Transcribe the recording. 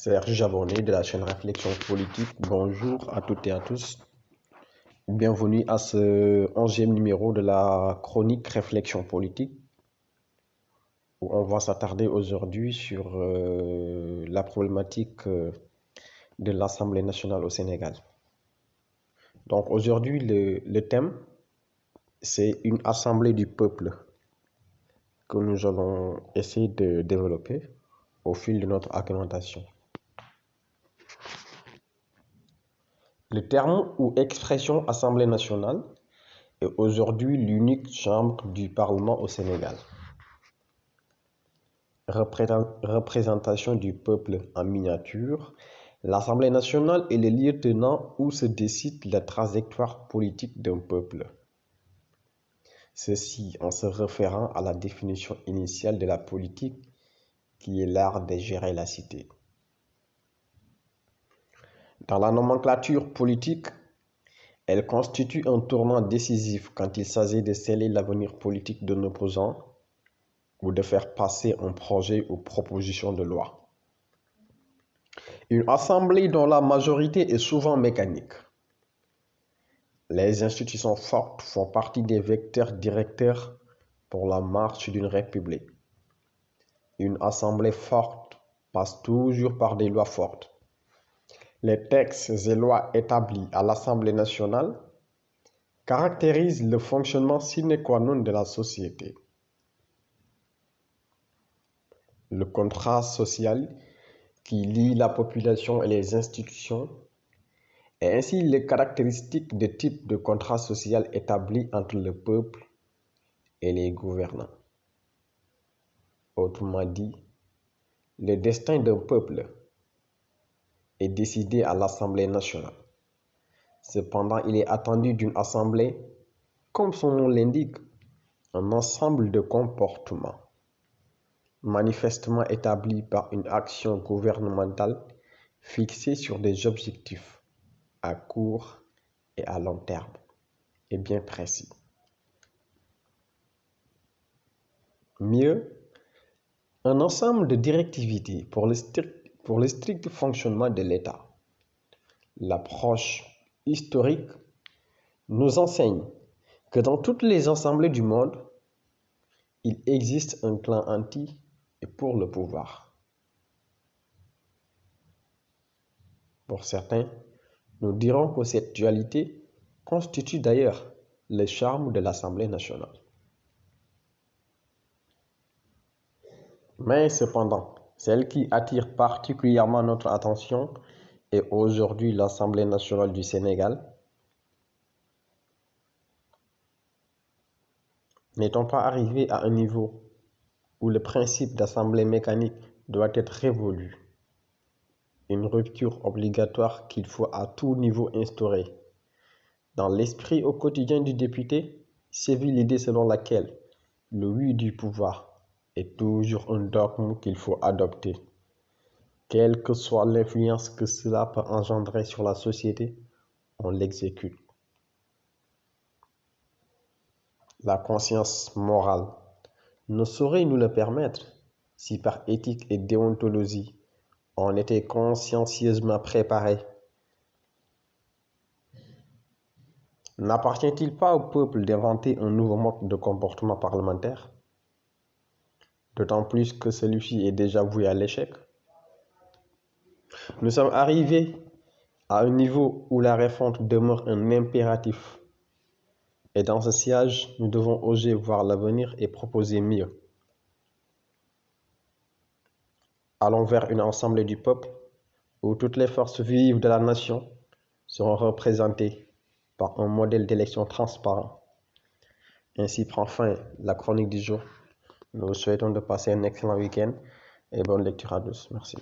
Serge Javonnet de la chaîne Réflexion Politique. Bonjour à toutes et à tous. Bienvenue à ce 11e numéro de la chronique Réflexion Politique où on va s'attarder aujourd'hui sur la problématique de l'Assemblée nationale au Sénégal. Donc aujourd'hui, le thème, c'est une assemblée du peuple que nous allons essayer de développer au fil de notre argumentation. Le terme ou expression Assemblée nationale est aujourd'hui l'unique chambre du Parlement au Sénégal. Représentation du peuple en miniature, l'Assemblée nationale est le lieu tenant où se décide la trajectoire politique d'un peuple. Ceci en se référant à la définition initiale de la politique qui est l'art de gérer la cité. Dans la nomenclature politique, elle constitue un tournant décisif quand il s'agit de sceller l'avenir politique d'un opposant ou de faire passer un projet ou proposition de loi. Une assemblée dont la majorité est souvent mécanique. Les institutions fortes font partie des vecteurs directeurs pour la marche d'une république. Une assemblée forte passe toujours par des lois fortes. Les textes et lois établis à l'Assemblée nationale caractérisent le fonctionnement sine qua non de la société. Le contrat social qui lie la population et les institutions et ainsi les caractéristiques de type de contrat social établi entre le peuple et les gouvernants. Autrement dit, le destin d'un peuple est décidé à l'Assemblée nationale. Cependant, il est attendu d'une assemblée, comme son nom l'indique, un ensemble de comportements manifestement établis par une action gouvernementale fixée sur des objectifs à court et à long terme et bien précis. Mieux, un ensemble de directivités pour le strict fonctionnement de l'État. L'approche historique nous enseigne que dans toutes les assemblées du monde, il existe un clan anti et pour le pouvoir. Pour certains, nous dirons que cette dualité constitue d'ailleurs le charme de l'Assemblée nationale. Mais cependant, celle qui attire particulièrement notre attention est aujourd'hui l'Assemblée nationale du Sénégal. N'est-on pas arrivé à un niveau où le principe d'assemblée mécanique doit être révolu? Une rupture obligatoire qu'il faut à tout niveau instaurer. Dans l'esprit au quotidien du député, sévit l'idée selon laquelle le oui du pouvoir est toujours un dogme qu'il faut adopter. Quelle que soit l'influence que cela peut engendrer sur la société, on l'exécute. La conscience morale ne saurait nous le permettre si par éthique et déontologie on était consciencieusement préparé. N'appartient-il pas au peuple d'inventer un nouveau mode de comportement parlementaire? D'autant plus que celui-ci est déjà voué à l'échec. Nous sommes arrivés à un niveau où la refonte demeure un impératif. Et dans ce sillage, nous devons oser voir l'avenir et proposer mieux. Allons vers une assemblée du peuple où toutes les forces vives de la nation seront représentées par un modèle d'élection transparent. Ainsi prend fin la chronique du jour. Nous vous souhaitons de passer un excellent week-end et bonne lecture à tous. Merci.